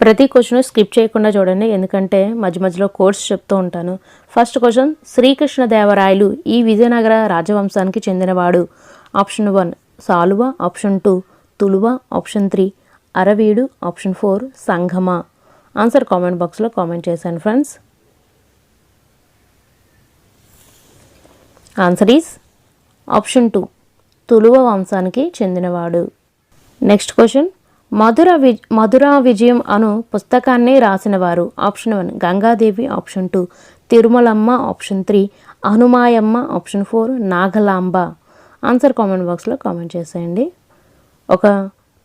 ప్రతి question skip చేయకుండా చూడండి, ఎందుకంటే మధ్య మధ్యలో కోడ్స్ చెప్తూ ఉంటాను. ఫస్ట్ క్వశ్చన్, శ్రీకృష్ణదేవరాయలు ఈ విజయనగర రాజవంశానికి చెందినవాడు. Option 1 Saluva, option 2 Tuluva, option 3 Aravidu, option 4 Sangama. Answer comment బాక్స్లో కామెంట్ చేశాను friends. Answer is option 2 Tuluva వంశానికి చెందినవాడు. నెక్స్ట్ క్వశ్చన్, మధురా విజయం అను పుస్తకాన్ని రాసినవారు. Option 1 Gangadevi, option 2 Tirumalamma, option 3 Hanumayamma, option 4 Nagalamba. Answer comment బాక్స్లో కామెంట్ చేసేయండి. ఒక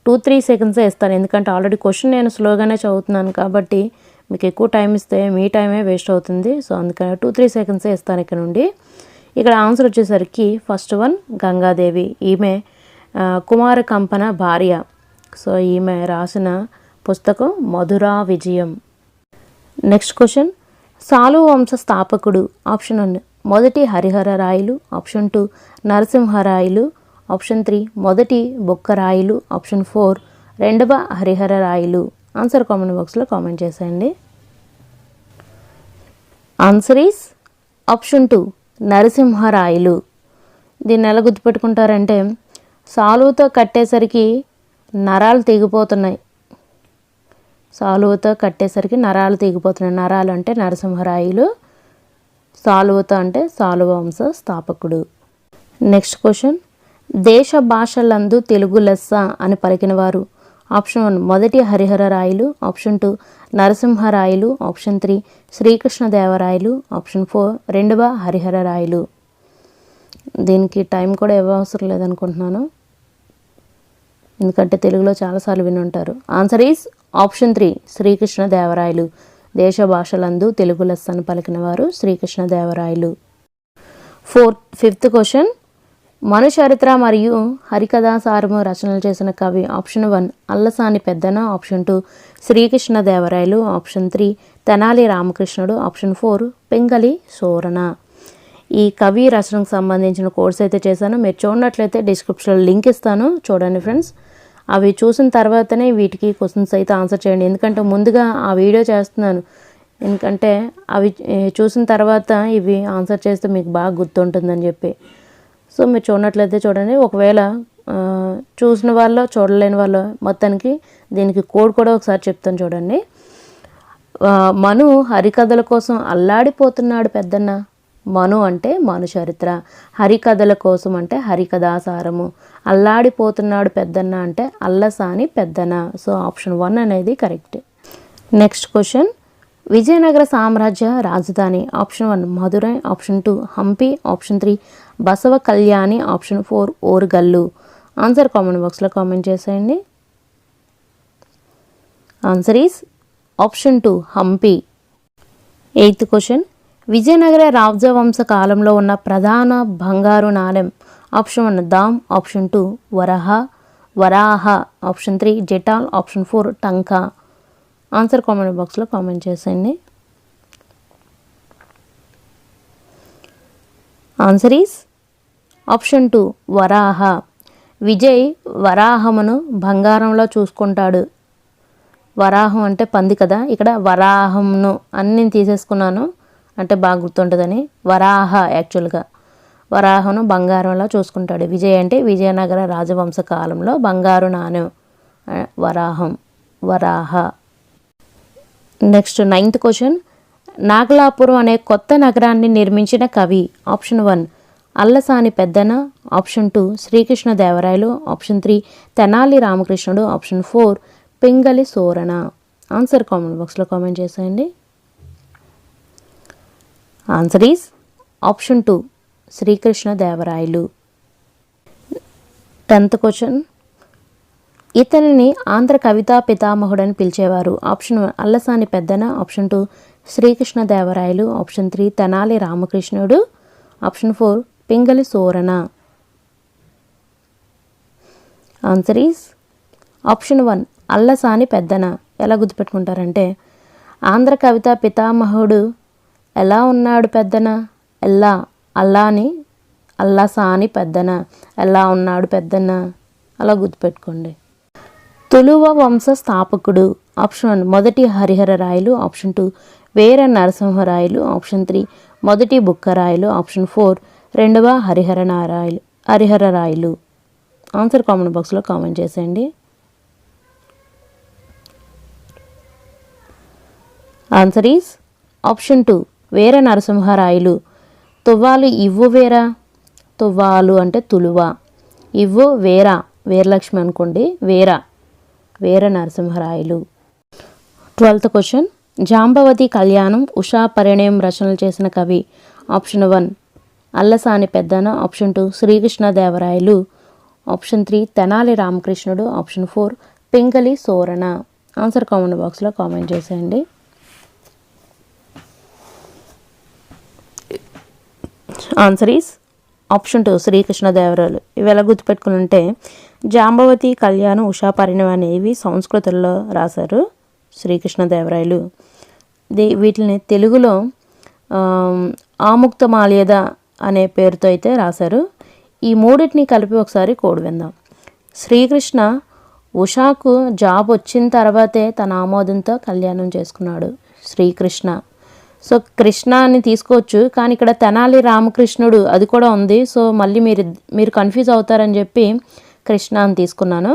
2-3 సెకండ్సే ఇస్తాను, ఎందుకంటే ఆల్రెడీ క్వశ్చన్ నేను స్లోగానే చదువుతున్నాను కాబట్టి మీకు ఎక్కువ టైం ఇస్తే మీ టైమే వేస్ట్ అవుతుంది. సో అందుకని 2-3 సెకండ్సే ఇస్తాను ఇక్కడ నుండి. ఇక్కడ ఆన్సర్ వచ్చేసరికి ఫస్ట్ 1 గంగాదేవి. ఈమె కుమార కంపన భార్య. సో ఈమె రాసిన పుస్తకం మధురా విజయం. నెక్స్ట్ క్వశ్చన్, సాలు వంశ స్థాపకుడు. ఆప్షన్ 1 మొదటి హరిహరరాయలు, ఆప్షన్ 2 నరసింహరాయలు, ఆప్షన్ 3 మొదటి బొక్కరాయలు, ఆప్షన్ 4 రెండవ హరిహరరాయలు. ఆన్సర్ కామెంట్ బాక్స్లో కామెంట్ చేసేయండి. Answer is option 2 Narasimha Rayalu. దీన్ని ఎలా గుర్తుపెట్టుకుంటారంటే, సాలువుతో కట్టేసరికి నరాలు తెగిపోతున్నాయి. సాలువతో కట్టేసరికి నరాలు తెగిపోతున్నాయి. నరాలు అంటే నరసింహరాయలు, సాలువతో అంటే సాలువ వంశ స్థాపకుడు. నెక్స్ట్ క్వశ్చన్, దేశ భాషలందు తెలుగు లెస్స అని పలికినవారు. ఆప్షన్ 1 మొదటి Harihararayalu, option 2 Narasimharayalu, option 3 Srikrishnadevarayalu, option 4 రెండవ హరిహరరాయలు. దీనికి టైం కూడా ఇవ్వవసరం లేదనుకుంటున్నాను, ఎందుకంటే తెలుగులో చాలాసార్లు వినుంటారు. Answer is option 3 Srikrishnadevarayalu. దేశ భాషలందు తెలుగు లెస్సను పలికినవారు శ్రీకృష్ణదేవరాయలు. ఫిఫ్త్ క్వశ్చన్, మనుచరిత్ర మరియు హరికథాసారము రచనలు చేసిన కవి. Option 1 Allasani Peddana, option 2 Srikrishnadevarayalu, option 3 Tenali Ramakrishnudu, option 4 Pingali Surana. ఈ కవి రచనకు సంబంధించిన కోర్స్ అయితే చేశాను. మీరు చూడనట్లయితే డిస్క్రిప్షన్లో లింక్ ఇస్తాను, చూడండి ఫ్రెండ్స్. అవి చూసిన తర్వాతనే వీటికి క్వశ్చన్స్ అయితే ఆన్సర్ చేయండి, ఎందుకంటే ముందుగా ఆ వీడియో చేస్తున్నాను, ఎందుకంటే అవి చూసిన తర్వాత ఇవి ఆన్సర్ చేస్తే మీకు బాగా గుర్తుంటుందని చెప్పి. సో మీరు చూడనట్లయితే చూడండి, ఒకవేళ చూసిన వాళ్ళు చూడలేని వాళ్ళు మొత్తానికి దీనికి కోడ్ కూడా ఒకసారి చెప్తాను చూడండి. మను హరికథల కోసం అల్లాడిపోతున్నాడు పెద్దన్న. మను అంటే మను చరిత్ర, హరికథల కోసం అంటే హరికథాసారము, అల్లాడిపోతున్నాడు పెద్దన్న అంటే అల్లసాని పెద్దన. సో ఆప్షన్ 1 అనేది కరెక్ట్. నెక్స్ట్ క్వశ్చన్, విజయనగర సామ్రాజ్య రాజధాని. Option 1 Madurai, option 2 Hampi, option 3 Basava Kalyani, option 4 Orugallu. Answer comment బాక్స్లో కామెంట్ చేసేయండి. Answer is option 2 Hampi. 8th question, Vijayanagara రాజవంశ కాలంలో ఉన్న ప్రధాన బంగారు నాణెం. Option 1 dam, option 2 Varaha, option 3 Jital, option 4 tanka. Answer comment బాక్స్లో కామెంట్ చేసేయండి. Answer is option 2 Varaha. Vijay వరాహమును బంగారంలో చూసుకుంటాడు. వరాహం అంటే పంది కదా, ఇక్కడ వరాహంను అన్ని తీసేసుకున్నాను అంటే బాగా గుర్తుంటుందని. వరాహ యాక్చువల్గా వరాహను బంగారంలో చూసుకుంటాడు. విజయ్ అంటే విజయనగర రాజవంశ కాలంలో బంగారు నాణెం వరాహ. నెక్స్ట్ 9th క్వశ్చన్, నాగలాపురం అనే కొత్త నగరాన్ని నిర్మించిన కవి. Option 1 Allasani Peddana, option 2 Srikrishnadevarayalu, option 3 Tenali Ramakrishnudu, option 4 Pingali Surana. Answer comment బాక్స్లో కామెంట్ చేసేయండి. Answer is option 2 Srikrishnadevarayalu. 10th question, ఇతనిని ఆంధ్ర కవితా పితామహుడని పిలిచేవారు. Option 1 Allasani Peddana, option 2 Srikrishnadevarayalu, option 3 Tenali Ramakrishnudu, option 4 Pingali Surana. Answer is option 1 Allasani Peddana. ఎలా గుర్తుపెట్టుకుంటారంటే, ఆంధ్ర కవితా పితామహుడు ఎలా ఉన్నాడు పెద్దన, అల్లసాని పెద్దన, ఎలా ఉన్నాడు పెద్దన, అలా గుర్తుపెట్టుకోండి. తులువ వంశ స్థాపకుడు. ఆప్షన్ 1 మొదటి హరిహర రాయలు, ఆప్షన్ 2 వీర నరసింహరాయలు, ఆప్షన్ 3 మొదటి బుక్కరాయలు, ఆప్షన్ 4 రెండవ హరిహర రాయలు. ఆన్సర్ కామెంట్ బాక్స్లో కామెంట్ చేసేయండి. ఆన్సర్ ఈస్ ఆప్షన్ 2 వీర నరసింహరాయలు. తువ్వాలు ఇవ్వు వేర, తువ్వాలు అంటే తులువ, ఇవ్వు వేర వీరలక్ష్మి అనుకోండి, వీర నరసింహరాయలు. 12th క్వశ్చన్, జాంబవతి కళ్యాణం, ఉషా పరిణయం రచనలు చేసిన కవి. Option 1 Allasani Peddana, option 2 Srikrishnadevarayalu, option 3 Tenali Ramakrishnudu, option 4 Pingali Surana. Answer comment బాక్స్లో కామెంట్ చేసేయండి. Answer is option 2 Srikrishnadevarayalu. ఇవి ఎలా గుర్తుపెట్టుకుని ఉంటే జాంబవతి కళ్యాణం, ఉషా పరిణయం అనేవి సంస్కృతంలో రాశారు శ్రీకృష్ణదేవరాయలు. వీటిని తెలుగులో ఆముక్తమాల్యద అనే పేరుతో అయితే రాశారు. ఈ మూడింటిని కలిపి ఒకసారి కోడ్ విందాం. శ్రీకృష్ణ ఉషాకు జాబ్ వచ్చిన తర్వాతే తన ఆమోదంతో కళ్యాణం చేసుకున్నాడు. శ్రీకృష్ణ. సో కృష్ణ అని తీసుకోవచ్చు, కానీ ఇక్కడ తెనాలి రామకృష్ణుడు అది కూడా ఉంది. సో మళ్ళీ మీరు కన్ఫ్యూజ్ అవుతారని చెప్పి కృష్ణ అని తీసుకున్నాను,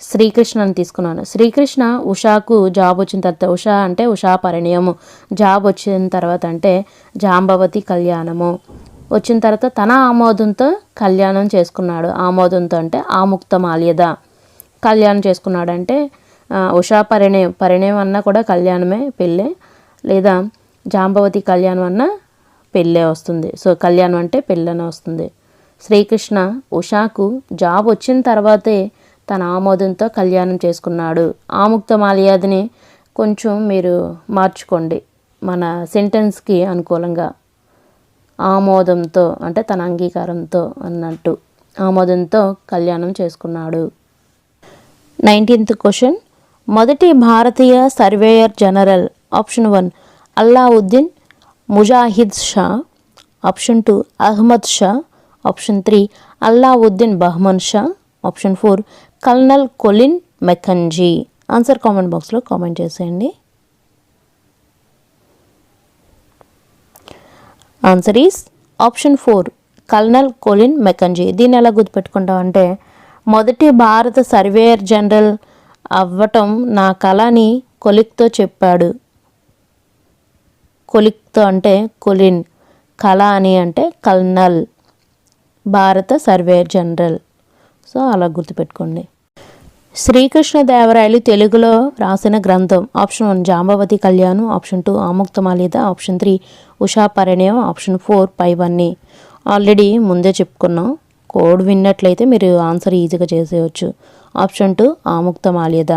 శ్రీకృష్ణ అని తీసుకున్నాను. శ్రీకృష్ణ ఉషాకు జాబ్ వచ్చిన తర్వాత, ఉషా అంటే ఉషా పరిణయము, జాబ్ వచ్చిన తర్వాత అంటే జాంబవతి కళ్యాణము వచ్చిన తర్వాత తన ఆమోదంతో కళ్యాణం చేసుకున్నాడు. ఆమోదంతో అంటే ఆముక్తమాల్యద. కళ్యాణం చేసుకున్నాడు అంటే ఉషా పరిణయం అన్నా కూడా కళ్యాణమే, పెళ్ళే, లేదా జాంబవతి కళ్యాణం అన్న పెళ్ళే వస్తుంది. సో కళ్యాణం అంటే పెళ్ళనే వస్తుంది. శ్రీకృష్ణ ఉషాకు జాబ్ వచ్చిన తర్వాతే తన ఆమోదంతో కళ్యాణం చేసుకున్నాడు. ఆముక్తమాల్యదని కొంచెం మీరు మార్చుకోండి మన సెంటెన్స్కి అనుకూలంగా. ఆమోదంతో అంటే తన అంగీకారంతో అన్నట్టు, ఆమోదంతో కళ్యాణం చేసుకున్నాడు. 19th క్వశ్చన్, మొదటి భారతీయ surveyor general. Option 1 Allauddin Mujahid Shah, option 2 Ahmad Shah, option 3 Allauddin Bahman Shah, option 4 colonel Colin Mackenzie. Answer comment బాక్స్లో కామెంట్ చేసేయండి. Answer is option 4 colonel Colin Mackenzie. దీన్ని ఎలా గుర్తుపెట్టుకుంటామంటే మొదటి భారత సర్వేయర్ జనరల్ అవ్వటం నా కళ అని కొలిక్తో చెప్పాడు. కొలిక్తో అంటే కొలిన్, కళ అని అంటే కల్నల్, భారత సర్వేయర్ జనరల్. సో అలా గుర్తుపెట్టుకోండి. శ్రీకృష్ణదేవరాయలు తెలుగులో రాసిన గ్రంథం. ఆప్షన్ 1 జాంబవతి కళ్యాణం, ఆప్షన్ 2 ఆముక్తమాల్యద, ఆప్షన్ 3 ఉషా పరిణయం, ఆప్షన్ 4 పైవన్నీ. ఆల్రెడీ ముందే చెప్పుకున్నాం, కోడ్ విన్నట్లయితే మీరు ఆన్సర్ ఈజీగా చేసేయచ్చు. ఆప్షన్ 2 ఆముక్తమాల్యద.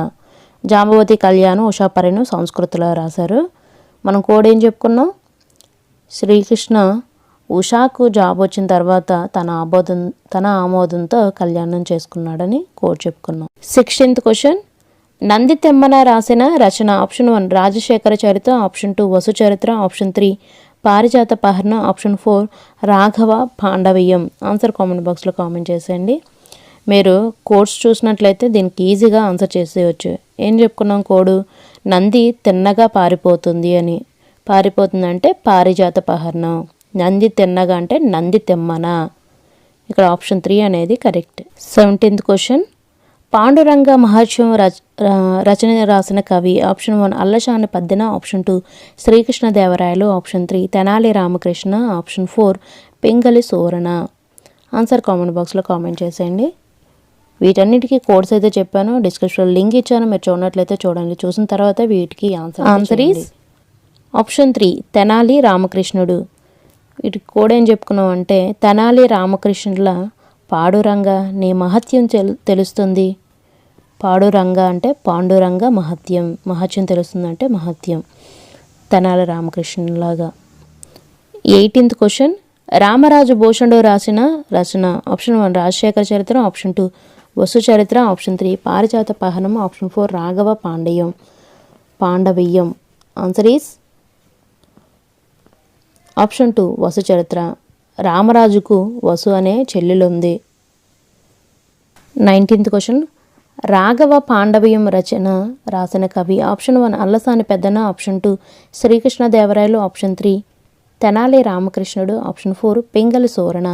జాంబవతి కళ్యాణం, ఉషా పరిణయం సంస్కృతిలో రాశారు. మనం కోడ్ ఏం చెప్పుకున్నాం, శ్రీకృష్ణ ఉషాకు జాబ్ వచ్చిన తర్వాత తన ఆమోదంతో కళ్యాణం చేసుకున్నాడని కోడ్ చెప్పుకున్నాం. 16th క్వశ్చన్, నంది తెమ్మన రాసిన రచన. ఆప్షన్ 1 రాజశేఖర చరిత్ర, ఆప్షన్ 2 వసు చరిత్ర, option 3 Parijata Paharana, option 4 Raghava Pandaviyam. Answer comment బాక్స్లో కామెంట్ చేసేయండి. మీరు కోడ్స్ చూసినట్లయితే దీనికి ఈజీగా ఆన్సర్ చేసేయచ్చు. ఏం చెప్పుకున్నాం కోడు, నంది తిన్నగా పారిపోతుంది అని. పారిపోతుంది అంటే పారిజాత పహరణం. నంది తిన్నగా అంటే నంది తెమ్మన. ఇక్కడ ఆప్షన్ 3 అనేది correct. 17th question, Panduranga Mahatyam రచన రాసిన కవి. Option 1 Allasani Peddana, option 2 Srikrishnadevarayalu, option 3 Tenali Ramakrishna, option 4 Pingali Surana. Answer comment బాక్స్లో కామెంట్ చేసేయండి. వీటన్నిటికీ కోడ్స్ అయితే చెప్పాను, డిస్క్రిప్షన్లో లింక్ ఇచ్చాను, మీరు చూడనట్లయితే చూడండి. చూసిన తర్వాత వీటికి ఆన్సర్ ఈస్ ఆప్షన్ 3 తెనాలి రామకృష్ణుడు. వీటికి కోడ్ ఏం చెప్పుకున్నాం అంటే తెనాలి రామకృష్ణుల పాడురంగ నీ మహత్యం తెలుస్తుంది. పాడురంగ అంటే పాండురంగ మహత్యం తెలుస్తుంది అంటే మహత్యం, తెనాలి రామకృష్ణులాగా. 18th క్వశ్చన్, రామరాజు భూషణుడు రాసిన రచన. ఆప్షన్ 1 రాజశేఖర చరిత్ర, ఆప్షన్ 2 వసు చరిత్ర, option 3 Parijata Pahanam, option 4 Raghava Pandaviyam. Answer is option 2 Vasu Charitra. రామరాజుకు వసు అనే చెల్లెలుంది. 19th క్వశ్చన్, రాఘవ పాండవీయం రచన రాసిన కవి? Option 1 Allasani Peddana, option 2 Srikrishnadevarayalu, option 3 Tenali Ramakrishnudu, option 4 Pingali Surana.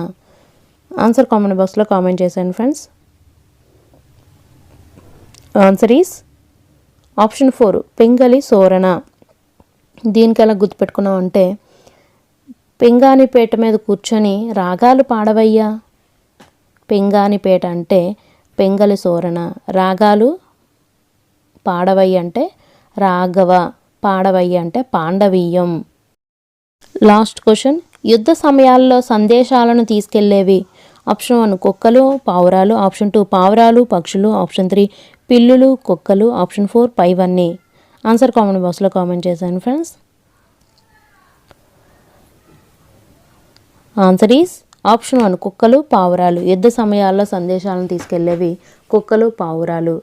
Answer comment బాక్స్లో కామెంట్ చేశాను friends. Answer is option 4 Pingali Surana. దీనికి ఎలా గుర్తుపెట్టుకున్నాం అంటే, పింగాణిపేట మీద కూర్చొని రాగాలు పాడవయ్యా. పింగాణిపేట అంటే పింగళి సోరణ, రాగాలు పాడవయ్య అంటే రాఘవ, పాడవయ్య అంటే పాండవీయం. లాస్ట్ క్వశ్చన్, యుద్ధ సమయాల్లో సందేశాలను తీసుకెళ్లేవి? ఆప్షన్ 1 కుక్కలు పావురాలు, ఆప్షన్ 2 పావురాలు పక్షులు, ఆప్షన్ 3 పిల్లులు కుక్కలు, ఆప్షన్ 4 పైవన్నీ. ఆన్సర్ కామెంట్ బాక్స్లో కామెంట్ చేశాను ఫ్రెండ్స్. ఆన్సర్ ఈస్ ఆప్షన్ 1 కుక్కలు పావురాలు. యుద్ధ సమయాల్లో సందేశాలను తీసుకెళ్లేవి కుక్కలు పావురాలు.